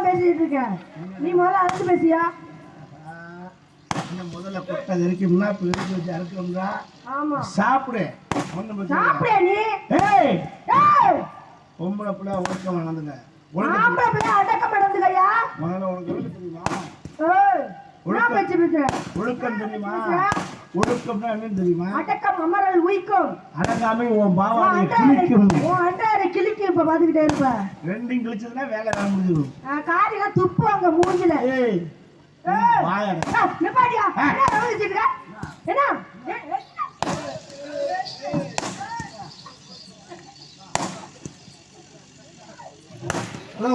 தான் பேசிட்டு இருக்கேன். நீ முதல்ல அறுத்து பேசியா? முதல்ல கொட்டை தெரிக்கும்னா பிரிச்சு வச்சு அறுக்கணும்னா ஆமா சாப்பிடு. சாப்பிடு நீ. ஏய் பொம்பளை பிள்ளை ஒழுக்கம் நடந்துங்க. ஆம்பளை பிள்ளை அடக்கம் நடந்துங்கய்யா. முதல்ல உனக்கு ஒழுக்கம் தெரியுமா? ஒழுக்கம் தெரியுமா? ஒழுக்கம்னா என்னன்னு தெரியுமா? அடக்கம் அமரல் உயிக்கும். அடங்காமை உன் பாவாவை கிழிக்கும். உன் அண்டாரை கிழிக்கும். இப்ப பாத்துக்கிட்டே இருப்ப. ரெண்டும் கிழிச்சதுன்னா வேலை வேலை முடிஞ்சிடும். காரியெல்லாம் துப்புவாங்க மூஞ்சில. ஏய் நிப்பாடியா? என்ன கவனிச்சிட்டு என்ன? ஹலோ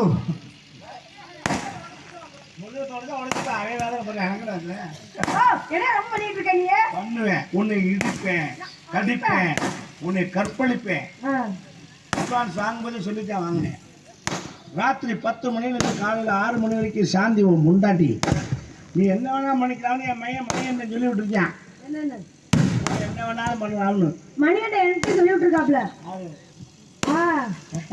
பண்ணுவேன். உன்னை இடிப்பேன், கடிப்பேன், உன்னை கற்பழிப்பேன். வாங்கும்போது சொல்லித்தான் வாங்கினேன். ராத்திரி 10 மணிலேருந்து காலையில் 6 மணி வரைக்கும் சாந்தி உன் முண்டாட்டி. நீ என்ன வேணா பண்ணிக்கலாம்னு என் மையன் மையன் சொல்லி விட்டுருக்கேன். என்ன வேணாலும் பண்ணலாம்னு மணியண்ட என்கிட்ட சொல்லி விட்டுருக்காப்ல.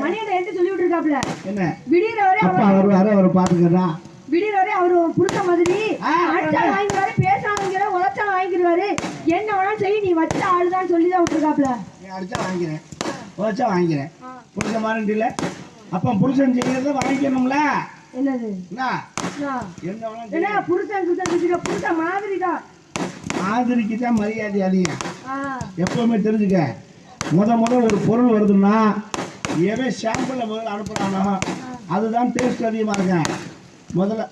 மணியண்ட என்கிட்ட சொல்லி விட்டுருக்காப்ல. என்ன விடியற வரை அப்பா வருவாரு, அவர் பாத்துக்கிறா. விடியற வரை அவரு புருஷ மாதிரி அடிச்சா வாங்கிடுவாரு, பேசாதவங்க உழைச்சா வாங்கிடுவாரு. என்ன வேணாலும் செய்ய நீ வச்ச ஆளுதான் சொல்லிதான் விட்டுருக்காப்ல. நீ அடிச்சா வாங்கிக்கிறேன், உழைச்சா வாங்கிக்கிறேன். புருஷ மாதிரி இல்ல. அப்ப புருஷன் செய்யறத வாங்கிக்கணும்ல. என்னது என்ன புருஷன் புருஷன் மாதிரிதான். மாதிரிக்கு தான் மரியாதை அதிகம். எப்பவுமே தெரிஞ்சுக்க. முத ஒரு பொருள் வருதுன்னா எவன் சாம்பிள் முதல்ல அனுப்புறானோ அதுதான் டேஸ்ட் அதிகமாக இருக்கேன். முதல்ல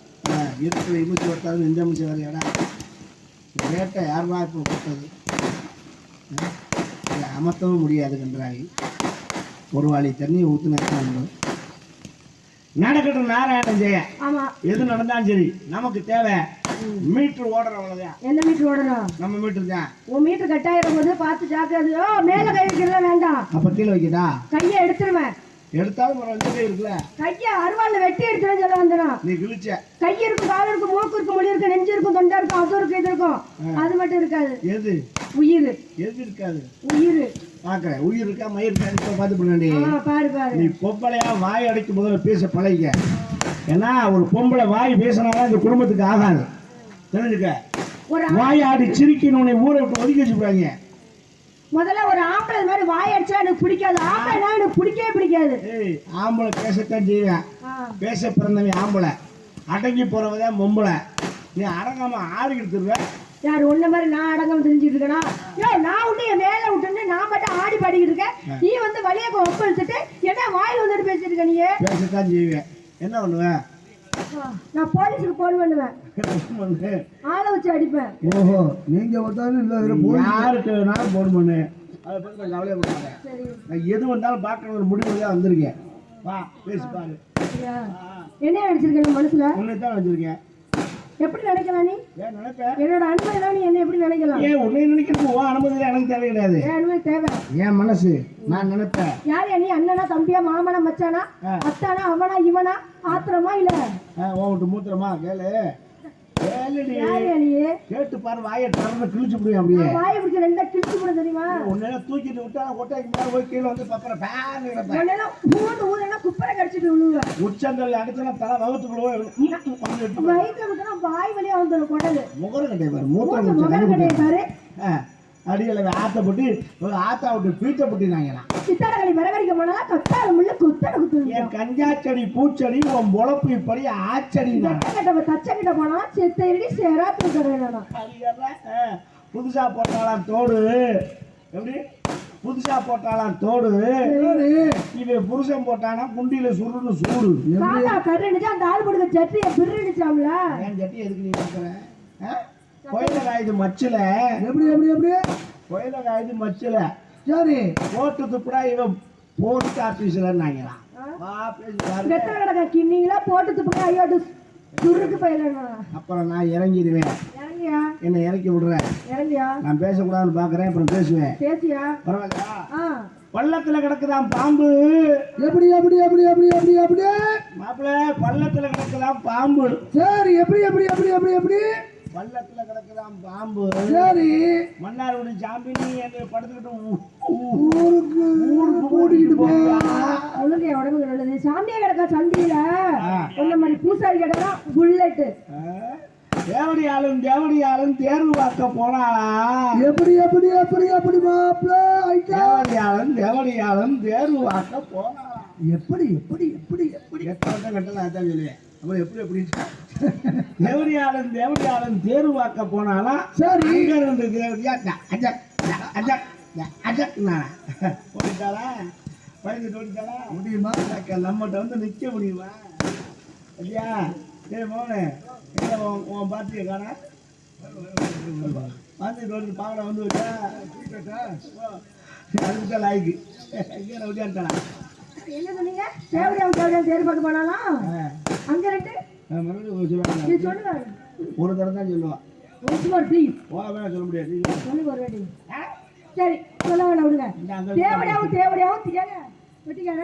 இருக்கிற இமுச்சி ஒட்டாது இந்த மிச்சி வரையாடா ரேட்டை யாருமா இப்போ கொடுத்தது அமர்த்தவும் முடியாது கன்றாகி. ஒரு வாளி தண்ணியை ஊற்றுன நடக்கட்டும். நாராயணம் செய்ய எது நடந்தாலும் சரி நமக்கு தேவை மீட்டர் ஓடுற அவ்வளவுதான். எந்த மீட்டர் ஓடணும்? நம்ம மீட்டர் தான். உன் மீட்டர் கட்டாயிரம் போது பார்த்து ஜாக்கிரதை. மேல கை வைக்கிறதா வேண்டாம். அப்ப கீழே வைக்கதா? கையை எடுத்துருவேன். எடுத்தாலும் ஒரு 2 கை இருக்குல்ல, கையை அருவாள்ல வெட்டி எடுத்துருன்னு சொல்ல வந்துடும். நீ கிழிச்ச கை இருக்கும், கால் இருக்கும், மூக்கு இருக்கும், மொழி இருக்கும், நெஞ்சு இருக்கும், தொண்டை இருக்கும், அது இருக்கும், இது இருக்கும். அது மட்டும் இருக்காது. எது உயிர்? எது இருக்காது? உயிர். பாக்குற உயிர் இருக்கா மயிர் இருக்கா பார்த்து பண்ணி பாரு பாரு. நீ பொம்பளையா வாய் அடைக்கும் முதல்ல பேச பழகிக்க. ஏன்னா ஒரு பொம்பளை வாய் பேசினாலும் இந்த குடும்பத்துக்கு ஆகாது. தெரிஞ்சுக்க. வாய் ஆடி சிரிக்கணும் ஊரை விட்டு ஒதுக்கி வச்சுப்பாங்க. முதல்ல ஒரு ஆம்பளை மாதிரி வாய் அடிச்சா எனக்கு பிடிக்காது. ஆம்பளை எனக்கு பிடிக்கவே பிடிக்காது. ஆம்பளை பேசத்தான் செய்வேன். பேச பிறந்தவன் ஆம்பளை, அடங்கி போறவதான் பொம்பளை. நீ அடங்காம ஆடிக்கிட்டு இருக்க. யார் உன்ன மாதிரி நான் அடங்காம தெரிஞ்சுட்டு இருக்கேனா? நான் விட்டு என் வேலை விட்டுன்னு நான் மட்டும் ஆடி பாடிக்கிட்டு இருக்கேன். நீ வந்து வழியை ஒப்பளிச்சுட்டு என்ன வாயில் வந்துட்டு பேசிட்டு இருக்க? நீ பேசத்தான் செய்வேன். என்ன பண்ணுவேன்? நான் போலீஸுக்கு போன் பண்ணுவேன். ஆளை வச்சு அடிப்பேன். ஓஹோ, நீங்க யாருக்கு வேணாலும் போன் பண்ணு. அதை பத்தி கவலையை கொடுக்காத. நான் எது வந்தாலும் பார்க்கற ஒரு முடிவு தான் வந்திருக்கேன். வா பேசி பாரு. என்ன நினைச்சிருக்கேன் மனசுல? உன்னை தான் வச்சிருக்கேன். எப்படி நினைக்கலாம் நீ? ஏன் நினைப்ப? என்னோட அனுமதி நீ என்ன எப்படி நினைக்கலாம்? ஏன் உன்னை நினைக்கிறது உன் அனுமதி எனக்கு தேவை கிடையாது. ஏன் அனுமதி தேவை? ஏன் மனசு நான் நினைப்பேன். யார் நீ? அண்ணனா, தம்பியா, மாமனா, மச்சானா, அத்தானா, அவனா, இவனா, ஆத்திரமா இல்ல ஓட்டு மூத்திரமா? கேளு கேட்டு பாரு. வாயை திறந்து கிழிச்சு முடியும். அப்படியே வாயை பிடிச்ச 2 கிழிச்சு போட தெரியுமா? உன்ன தூக்கிட்டு விட்டா கொட்டைக்கு மேல போய் கீழே வந்து பப்பற பேன் குப்பரை கடிச்சிட்டு விழுவ. உச்சந்தல் அடிச்சா தலை வகுத்துக்குள்ள வயிற்று விட்டா வாய் வழியா வந்து கொடலு முகர கட்டை பாரு. மூத்திரம் பாரு. அடியில ஆத்த போட்டு ஆத்தா விட்டு பீச்சை போட்டினாங்கண்ணா. சித்தாரங்களை வரவரிக்க போனா கத்தால முள்ள குத்தட குத்து. என் கஞ்சா செடி பூச்செடி உன் பொழப்பு இப்படி ஆச்சடி. தச்சக்கிட்ட போனா செத்தடி சேராத்து கடையினா. புதுசா போட்டாலாம் தோடு. எப்படி புதுசா போட்டாலாம் தோடு? இவன் புருஷன் போட்டானா குண்டியில சுருன்னு சூடு. கருணிச்சு அந்த ஆள் கொடுக்க சட்டியை பிரிடிச்சாம்ல. என் சட்டி எதுக்கு நீ பாக்குற? கோயில காயுது மச்சில. எப்படி எப்படி எப்படி கோயில காயுது மச்சில. சரி போட்டு துப்புடா இவன் போஸ்ட் ஆபீஸ்ல இருந்தாங்களாம். கிண்ணிங்களா போட்டு துப்புடா. ஐயோட்டு சுருக்கு பயில. அப்புறம் நான் இறங்கிடுவேன். என்ன இறக்கி விடுறேன். இறங்கியா? நான் பேசக்கூடாதுன்னு பாக்குறேன். அப்புறம் பேசுவேன். பேசியா? பரவாயில்லையா? பள்ளத்துல கிடக்குதான் பாம்பு. எப்படி எப்படி எப்படி எப்படி எப்படி எப்படி மாப்பிள்ள பள்ளத்துல கிடக்குதான் பாம்பு. சரி எப்படி எப்படி எப்படி எப்படி எப்படி பள்ளத்துல கிடக்குதான் பாம்பு. சரி மன்னார்குடி சாம்பினி என்னை படுத்துக்கிட்டு ஊருக்கு ஊருக்கு கூட்டிக்கிட்டு போவா. உனக்கு உடம்பு நல்லது. சாமியா கிடக்கா சந்தியில இந்த மாதிரி பூசாரி கேட்டா புல்லட். தேவடியாளும் தேர்வு பார்க்க போனாளா? எப்படி எப்படி எப்படி எப்படி மாப்பிள்ள தேவடியாளும் தேர்வு பார்க்க போனாளா? எப்படி எப்படி எப்படி எப்படி கட்டலாம் அதான் சொல்லுவேன். அப்புறம் எப்படி எப்படி தேவடியாளும் தேர்வு பார்க்க போனாலா? சரி. இங்க இருந்து தேவடியா அஜக் அஜக் அஜக் போயிட்டாளா? பயந்து ஓடிட்டாளா? முடியுமா? நம்மகிட்ட வந்து நிக்க முடியுமா? ஐயா சரி மோனே உன் பாட்டியை காணா பார்த்துட்டு வந்து பாவனை வந்து வச்சா அதுக்கிட்ட லாய்க்கு இங்கே விட்டான்ட்டாளா? என்ன சொன்னீங்க? தேவடியாவும் தேர்வு பார்க்க போனாலாம். அங்க ரெண்டு மறுபடியும் சொல்லுவாங்க. நீ சொல்லுங்க. ஒரு தடவை தான் சொல்லுவான். ப்ளீஸ் வேணா சொல்ல முடியாது. சொல்லுங்க ஒரு வாட்டி. சரி சொல்ல வேணாம் விடுங்க. தேவடியாவும் வெட்டிக்கார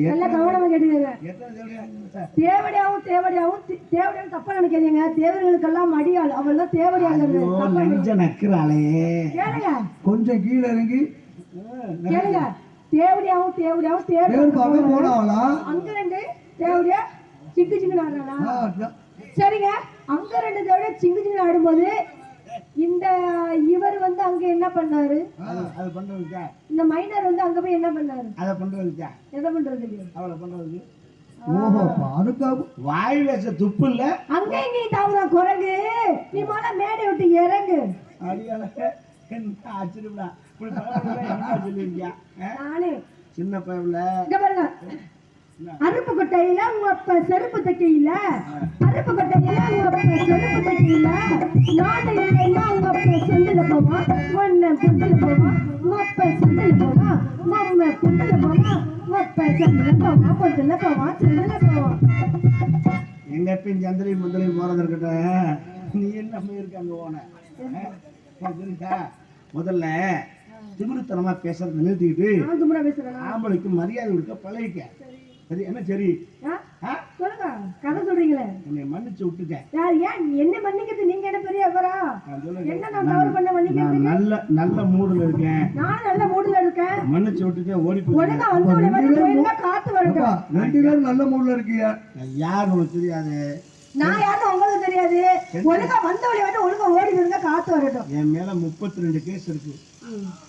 நல்ல கவனமா கேட்டுக்கங்க. தேவடியாவும் தப்பா நினைக்காதீங்க. தேவர்களுக்கெல்லாம் மடியாள் அவள் தான் தேவடியாங்கிறது. கேளுங்க கொஞ்சம் கீழே இறங்கி கேளுங்க. தேவடியாவும் போனாவளா? அங்க ரெண்டு தேவடியா சிங்கு சிங்கு ஆடுறாளா? சரிங்க. அங்க ரெண்டு தேவடியா சிங்கு சிங்கு ஆடும்போது இந்த இவர் வந்து அங்க என்ன பண்ணாரு? அது பண்றதுக்கா? இந்த மைனர் வந்து அங்க போய் என்ன பண்ணாரு? அத பண்றதுக்கா? எதை பண்றதுக்கு? அவளை பண்றதுக்கு. ஓஹோ அதுக்கு வாய் வச்ச துப்பு இல்ல. அங்க இங்க தாவுறா குரங்கு. நீ முதல்ல மேடை விட்டு இறங்கு. அடியால என்ன ஆச்சரியம்டா. இப்படி என்ன சொல்லிருக்கியா? நானே சின்ன பையன்ல இங்க பாருங்க. அருப்பு கொட்டையில உங்க அப்ப செருப்பு தைக்கையில, அருப்பு கொட்டையில உங்க அப்ப செருப்பு தைக்கையில, நாடு இல்லைன்னா உங்க அப்ப செந்தில போவா, ஒன்ன புண்டில போவா, மொப்ப செந்தில போவா, மம்ம புண்டில போவா, மொப்ப செந்தில போவா, பொண்டில போவா, செந்தில போவா. எங்க எப்பயும் சந்திரி முந்திரி போறது இருக்கட்டும். நீ என்ன இருக்காங்க போன முதல்ல திமிருத்தனமா பேசுறது நிறுத்திக்கிட்டு ஆம்பளைக்கு மரியாதை கொடுக்க பழகிக்க. சரி என்ன சரி சொல்லுங்க. கதை சொல்றீங்களே. என்னை மன்னிச்சு விட்டுட்டேன். ஏன் என்ன மன்னிக்கிறது? நீங்க என்ன பெரிய அவரா? என்ன நான் தவறு பண்ண மன்னிக்கிறது? நல்ல மூடுல இருக்கேன். நான் நல்ல மூடுல இருக்கேன். மன்னிச்சு விட்டுட்டேன். ஓடி ஒழுங்கா வந்து காத்து வரட்டும். ரெண்டு பேரும் நல்ல மூடுல இருக்கியா? யாரு உனக்கு தெரியாது. நான் யாரும் உங்களுக்கு தெரியாது. ஒழுங்கா வந்த வழி வந்து ஒழுங்கா ஓடி வருங்க காத்து வரட்டும். என் மேல 32 கேஸ் இருக்கு.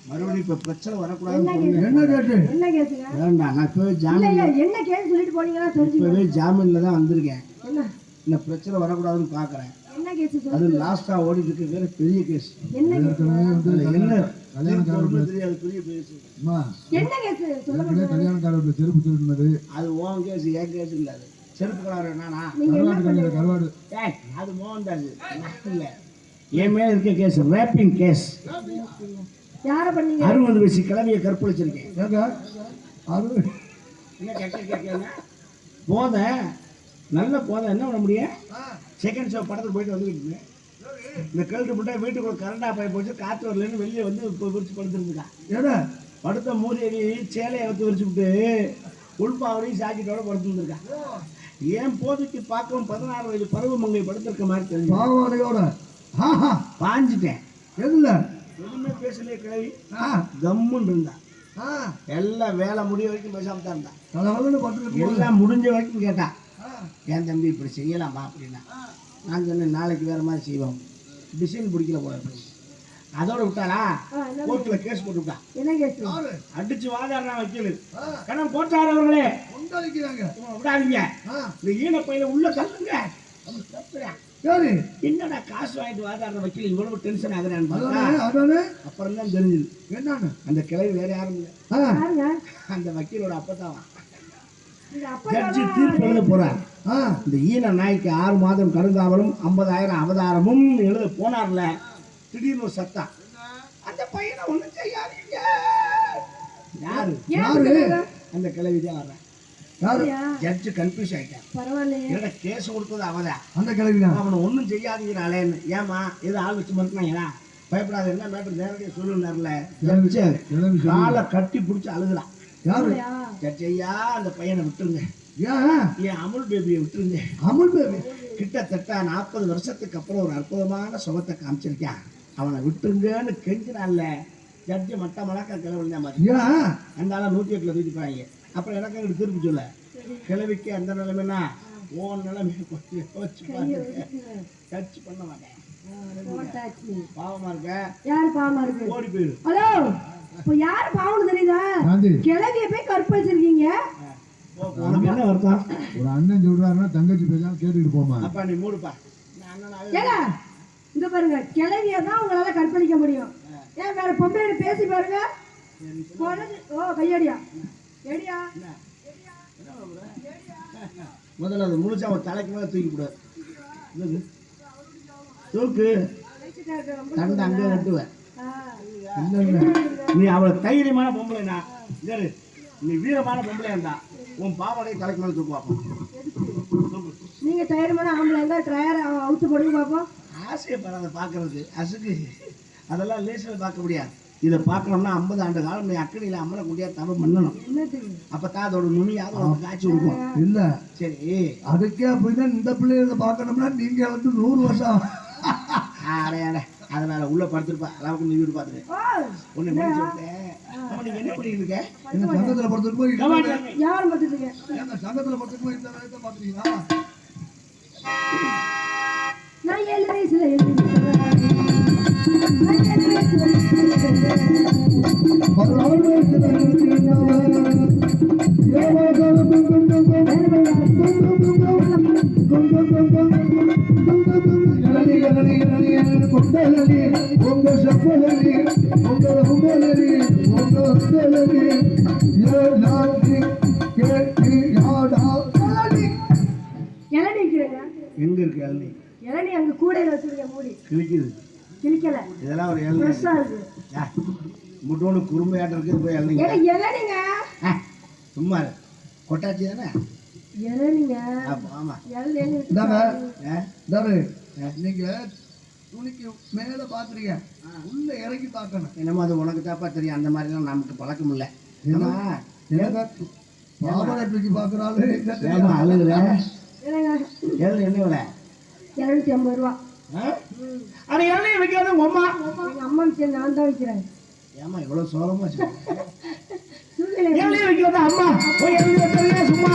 மறுபடியும் இப்ப பிரச்சனை வரக்கூடாது. என்ன கேஸுங்க? வேண்டாம் நான் இப்பவே ஜாமீன் என்ன கேஸ் சொல்லிட்டு போனீங்கன்னா தெரிஞ்சு இப்பவே ஜாமீன்ல தான் வந்திருக்கேன். இந்த பிரச்சனை வரக்கூடாதுன்னு பாக்குறேன். என்ன கேஸ்? அது லாஸ்டா ஓடிட்டு இருக்கு. வேற பெரிய கேஸ். என்ன தெரியாது. பெரிய கேஸ். என்ன கேஸ் சொல்லுங்க. கல்யாணக்காரோட செருப்பு திருடினது. அது ஓன் கேஸ். ஏன் கேஸ் இல்ல. அது செருப்பு கலர் என்னன்னா கருவாடு. அது மோகன்தாஸ் இல்ல. என் மேல இருக்க கேஸ் ரேப்பிங் கேஸ். யார பண்ணீங்க? 60 வயசு கிளவிய கற்பழிச்சிருக்கேன். என்ன கேட்க போத நல்ல போத என்ன பண்ண முடியும்? செகண்ட் ஷோ படத்துக்கு போயிட்டு வந்துக்கிட்டு இருக்கேன். இந்த கழுத்து போட்டா வீட்டுக்குள்ள கரண்டா போய் போச்சு. காற்று வரலன்னு வெளியே வந்து இப்போ விரிச்சு படுத்துருந்துருக்கான். படுத்த மூதேவி சேலையை வச்சு விரிச்சு விட்டு உள்பாவடையும் சாக்கிட்டோட படுத்துருந்துருக்கான். ஏன் போதைக்கு பார்க்கவும் 16 வயது பருவமங்கை படுத்திருக்க மாதிரி தெரிஞ்சு பாஞ்சிட்டேன். எதுவுமே பேசலையே கிளவி. கம்முன்னு இருந்தான். எல்லாம் வேலை முடிய வரைக்கும் பேசாம தான் இருந்தான். எல்லாம் முடிஞ்ச வரைக்கும் கேட்டான். என் தம்பி இப்படி செய்யலாமா அப்படின்னா நான் சொன்னேன் நாளைக்கு வேற மாதிரி செய்வோம். டிசைன் பிடிக்கல போல. அதோட விட்டாளா கோர்ட்ல கேஸ் போட்டு விட்டான். என்ன கேஸ்? அடிச்சு வாதாடுறா வக்கீல். கணம் போட்டாரு அவர்களே விடாதீங்க. இந்த ஈன பையில உள்ள தள்ளுங்க. என்னடா காசு வாங்கிட்டு வாதாடுற வக்கீல் இவ்வளவு டென்ஷன் ஆகுறான்னு அப்புறம் தான் தெரிஞ்சது. என்னன்னு அந்த கிளவி வேற யாரும் இல்லை. அந்த வக்கீலோட அப்பதான் ஜட்ஜி தீர்ப்பு எழுத போறார். இந்த ஈன நாய்க்கு 6 மாதம் கடுங்காவலும் 50,000 அவதாரமும் எழுத போனார்ல. திடீர்னு ஒரு சத்தம். அந்த பையனை ஒண்ணும் செய்யாதீங்க. யாரு? அந்த கிளவி தான் வர்றேன். ஜட்ஜு கன்ஃபியூஸ் ஆயிட்டான். பரவாயில்ல கேஸ் கொடுத்தது அவதான். அந்த கிளவி அவனை ஒன்றும் செய்யாதீங்கனாலேன்னு. ஏமா எது ஆள் வச்சு மறுக்கினாங்களா? பயப்படாத என்ன மேட்டர் நேரடியாக சொல்லுனார்ல. காலை கட்டி பிடிச்சி அழுகுறான். ஜட்ஜ் ஐயா அந்த பையனை விட்டுருங்க. ஏன் அமுல் பேபியை விட்டுருங்க. அமுல் பேபி கிட்டத்தட்ட 40 வருஷத்துக்கு அப்புறம் ஒரு அற்புதமான சுகத்தை காமிச்சிருக்கான். அவனை விட்டுருங்கன்னு கெஞ்சினான்ல. ஜட்ஜு மட்ட மழக்கா கிளவிதான் மாதிரி அந்த ஆளை 108ல் தூக்கிப்பாங்க. அப்புறம் எனக்கு திருப்பி சொல்ல கிளவிக்கு அந்த நிலைமைனா உன் நிலைமை கொஞ்சம் யோசிச்சு பாருங்க. டச் பண்ண மாட்டேன். பாவமா இருக்க. யார் பாவமா இருக்கு? ஓடி போயிரு. ஹலோ, இப்போ யார் பாவம்னு தெரியுதா? கிளவிய போய் கற்பழிச்சிருக்கீங்க. உனக்கு என்ன வருத்தம்? ஒரு அண்ணன் சொல்றாருன்னா தங்கச்சி பேசாம கேட்டுட்டு போமா. அப்பா நீ மூடுப்பா. ஏங்க இங்க பாருங்க, கிளவிய தான் உங்களால கற்பழிக்க முடியும். ஏன் வேற பொம்பளை பேசி பாருங்க. ஓ கையடியா எடியா. முதல்ல அது முழுச்சா அவன் தலைக்கு மேல தூக்கி கூடாது. தூக்கு தண்டை அங்கே கட்டுவேன். நீ அவளை தைரியமான பொம்பளைனா, நீ வீரமான பொம்பளை இருந்தா உன் பாவடைய தலைக்கு மேல தூக்கு பார்ப்போம். நீங்க தைரியமான ஆம்பளை இருந்தா ட்ரையர் அவுத்து போடுங்க பார்ப்போம். ஆசையப்படாத பார்க்கறது அசுக்கு, அதெல்லாம் லேசில் பார்க்க முடியாது. இதை பார்க்கணும்னா 50 ஆண்டு காலம் நீ அக்கடியில் அம்மனை குண்டியா தவம் பண்ணணும். அப்பதான் அதோட நுனியாவது உனக்கு காய்ச்சி கொடுக்கும். இல்ல சரி, அதுக்கே அப்படிதான் இந்த பிள்ளைகளை பார்க்கணும்னா நீங்க வந்து 100 வருஷம். அடையாட அதனால உள்ள படுத்துருப்பா. அளவுக்கு நீ வீடு பார்த்துட்டு ஒண்ணு சொல்லிட்டேன். நீங்க என்ன பண்ணிட்டு இருக்க? எங்க சங்கத்துல படுத்துட்டு போய் யாரும் பார்த்துட்டு சங்கத்துல படுத்துட்டு போய் இந்த வேலையை பாக்குறீங்களா? நான் 7 வயசுல எழுதிட்டேன். உங்க சப்பலி உங்க உடலி உங்க உடலி எங்க இருக்கு இளநீ? இளநீ அங்க கூடையில வச்சிருக்கேன், மூடி கிழிக்குது. கிழிக்கல, இதெல்லாம் ஒரு இளநீ ஃப்ரெஷ்ஷா இருக்கு. முட்டோடு குறும்பையாட்டம் இருக்குது. போய் இளநீ இளநீங்க சும்மா கொட்டாச்சி தானே இளநீங்க. ஆமா நீங்க துணிக்கு மேல பாக்குறீங்க, உள்ள இறங்கி பார்க்கணும். என்னமோ அது உனக்கு தாப்பா தெரியும். அந்த மாதிரிலாம் நமக்கு பழக்கம் இல்லை. பாவனைக்கு பாக்குறாள் அழுகுல என்னங்க என்ன விலை? 250 ரூபா. ஆனா இளநீ வைக்காத உங்க அம்மா. எங்க அம்மா விஷயம் நான் தான் வைக்கிறேன். ஏமா இவ்வளவு சோகமா சூழ்நிலை இளநீ வைக்கிறதா அம்மா? போய் இளநீ வைக்கிறீங்க சும்மா.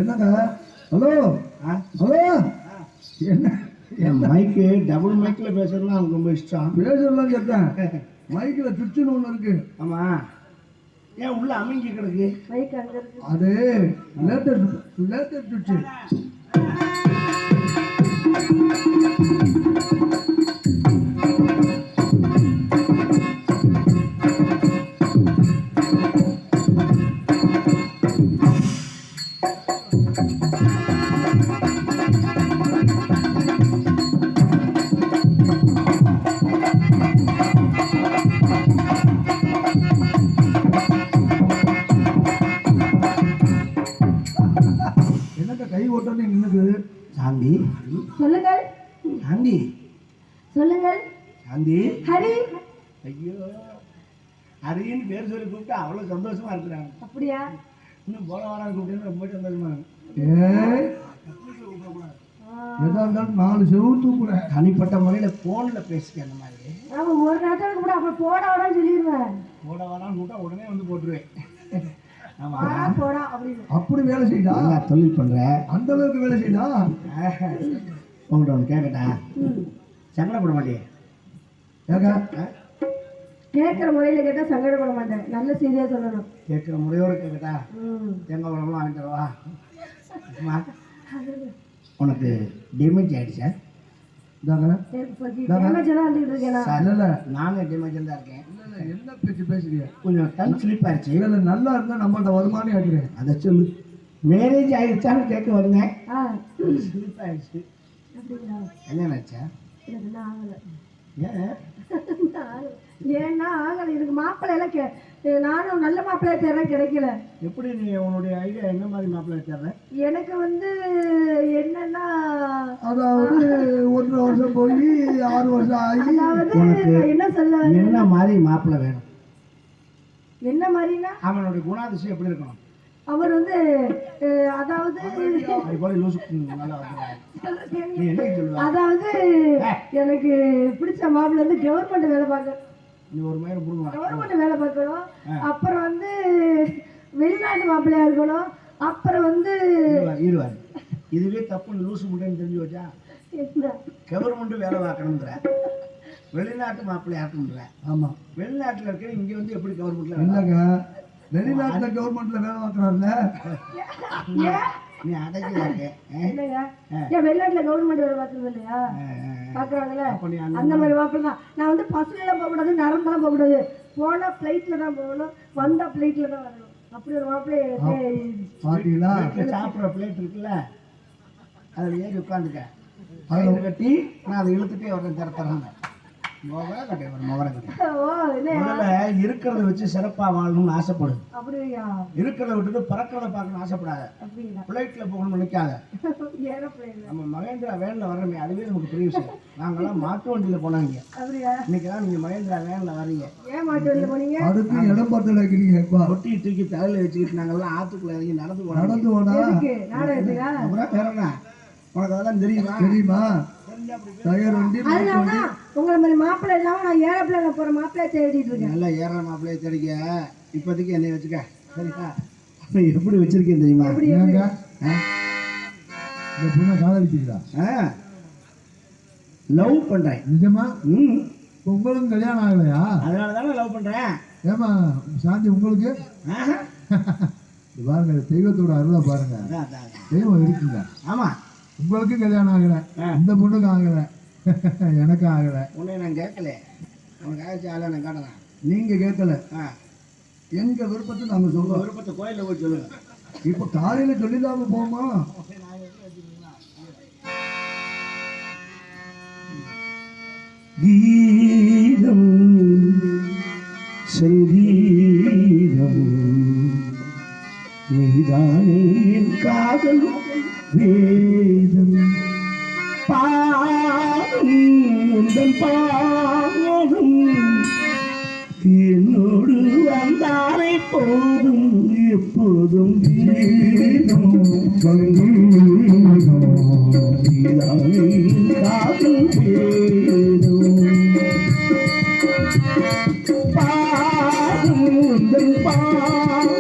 என்னங்க? ஹலோ ஹலோ, என்ன என் மைக்கு டபுள் மைக்கில் பேசுறதுலாம் அவனுக்கு ரொம்ப இஷ்டம். பேசலாம் கேட்டேன். மைக்கில் சுவிட்சுன்னு ஒன்று இருக்கு. ஆமா, ஏன் உள்ள அமைங்கி கிடக்கு? மைக் அங்க இருக்கு. அது லேட்டஸ்ட் சுவிட்சு. என்னங்க கை ஓட்டன்னு நின்னுக்கு? சொல்லுங்கள். சாந்தி சொல்லுங்கள். சாந்தி. ஹரி. ஐயோ, ஹரின்னு பேர் சொல்லி கூப்பிட்டு அவ்வளவு சந்தோஷமா இருக்கிறாங்க. அப்படியா? இன்னும் போல வரான்னு கூப்பிட்டு ரொம்ப சந்தோஷமா இருக்கு. நாலு செவரு தூக்குறேன். தனிப்பட்ட முறையில போன்ல பேசிக்க அந்த மாதிரி. அவன் ஒரு நேரத்துக்கு கூட அப்ப போட வரான்னு சொல்லிடுவேன். போட வரான்னு கூட்டா உடனே வந்து போட்டுருவேன். ஆமா, போடா அப்படின்னு. அப்படி வேலை செய்தா தொழில் பண்ற அந்த அளவுக்கு வேலை செய்தா. உங்கள்கிட்ட ஒன்று கேட்கட்டா? சங்கடப்பட மாட்டியே? கேட்கிற முறையில கேட்டா சங்கடப்பட மாட்டேன். நல்ல செய்தியா சொல்லணும். கேட்கிற முறையோட கேட்கட்டா? தேங்காய் பழம்லாம் வாங்கிட்டு வரவா? உனக்கு டேமேஜ் ஆயிடுச்சா? நானே டேமேஜ் தான் இருக்கேன். என்ன பேச்சு பேசுறீங்க? கொஞ்சம் டங் ஸ்லிப் ஆயிடுச்சு. இல்லை நல்லா இருந்தா நம்மள்ட்ட வருமானம் ஆகிறேன். அதை சொல்லு. மேரேஜ் ஆயிடுச்சான்னு கேட்க வருங்க. ஸ்லிப் ஆயிடுச்சு. கல்யாணம் ஆயிடுச்சா? ஏன்னா ஆகல. எனக்கு மாப்பிள்ளை எல்லாம் நானும் நல்ல மாப்பிள்ளைய தேர்றேன், கிடைக்கல. எப்படி நீ உன்னுடைய ஐடியா என்ன மாதிரி மாப்பிள்ளை தேர்ற? எனக்கு வந்து என்னன்னா, அதாவது 1 வருஷம் போய் 6 வருஷம் ஆகி என்ன சொல்ல, என்ன மாதிரி மாப்பிள்ளை வேணும்? என்ன மாதிரினா அவனுடைய குணாதிசயம் எப்படி இருக்கணும்? அவர் வந்து அதாவது அதாவது எனக்கு பிடிச்ச மாப்பிள்ளை வந்து கவர்மெண்ட் வேலை பார்க்க, கவர்மெண்ட் வேலை பார்க்கணும். அப்புறம் வந்து வெளிநாட்டு மாப்பிள்ளையா இருக்கணும். அப்புறம் வந்து இதுவே தப்பு லூசு முட்டைன்னு தெரிஞ்சு வச்சா. கவர்மெண்ட் வேலை பார்க்கணுங்கிற, வெளிநாட்டு மாப்பிள்ளை ஆக்கணுங்கிற. ஆமா, வெளிநாட்டுல இருக்கிற இங்க வந்து எப்படி கவர்மெண்ட்ல இல்லைங்க. வெளிநாட்டுல கவர்மெண்ட்ல வேலை பார்க்கறாருல. நீ அடைக்கிறாங்க. வெளிநாட்டுல கவர்மெண்ட் வேலை பார்க்கறது இல்லையா? பாக்குறாங்கல்ல, அந்த மாதிரி மாப்பிள்ளை தான். நான் வந்து பஸ்ல எல்லாம் போக கூடாது, நடந்தெல்லாம் போக கூடாது. போனா பிளைட்ல தான் போகணும், வந்தா பிளைட்ல தான் வரணும். அப்படி ஒரு மாப்பிள்ளை பாத்தீங்களா? சாப்பிட்ற பிளேட் இருக்குல்ல, அதில் ஏறி உட்காந்துக்க. அதில் கட்டி நான் அதை இழுத்துட்டே வரேன். தரத்தராங்க இருக்கிறத வச்சு சிறப்பா வாழணும்னு ஆசைப்படு. இருக்கிறத விட்டுட்டு பறக்கிறத பார்க்கணும்னு ஆசைப்படாத. பிளைட்ல போகணும்னு நினைக்காத. நம்ம மகேந்திரா வேன்ல வர்றோமே, அதுவே நமக்கு பெரிய விஷயம். நாங்கெல்லாம் மாட்டு வண்டியில போனாங்க. இன்னைக்கெல்லாம் நீங்க மகேந்திரா வேன்ல வர்றீங்க. அதுக்கு இடம் பார்த்து வைக்கிறீங்க. கொட்டி தூக்கி தலையில வச்சுக்கிட்டு நாங்கெல்லாம் ஆத்துக்குள்ள இறங்கி நடந்து போனா அப்புறம் வேற என்ன உனக்கு அதெல்லாம் தெரியுமா? தெரியுமா? உங்களை மாதிரி மாப்பிள்ளை இல்லாம நான் ஏரோப்ளேன்ல போற மாப்பிள்ளைய தேடிட்டு இருக்கேன். நல்லா ஏற மாப்பிள்ளைய தேடிக்க. இப்போதைக்கு என்னை வச்சுக்க, சரிக்கா? எப்படி வச்சிருக்கேன் தெரியுமா? இந்த பொண்ணை காதலிக்கிறீங்களா? லவ் பண்றேன். நிஜமா? உங்களுக்கும் கல்யாணம் ஆகலையா? அதனால தானே லவ் பண்றேன். ஏமா சாந்தி உங்களுக்கு பாருங்க, தெய்வத்தோட அருளை பாருங்க. தெய்வம் இருக்குங்க. ஆமா, உங்களுக்கு கல்யாணம் ஆகல, இந்த பொண்ணுக்கு ஆகல, எனக்கு ஆகல. உன்னை நான் கேட்கல. உனக்கு ஆயிடுச்சு ஆகல நான் காட்டலாம். நீங்க கேட்கல. எங்க விருப்பத்தை நாங்க சொல்லுவோம். விருப்பத்தை கோயிலில் போய் சொல்லுங்க. இப்ப காலையில சொல்லிடாம போமா? கீதம் சங்கீதம் நீதானே என் காதல் வேதம். பாடும் உந்தன் பாடும் என்னோடு வந்தாரை போதும். எப்போதும் கீதம் சங்கீதம் நீதானே என் காதல் வேதம். பாடும் உந்தன் பாடும்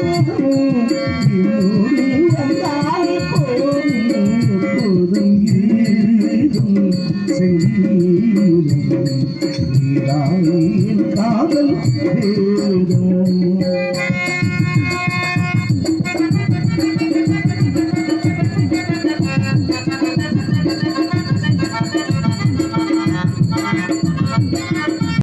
என்னோடு வந்தாரை போதும். எப்போதும் கீதம் சங்கீதம் நீதானே என் காதல் வேதம்.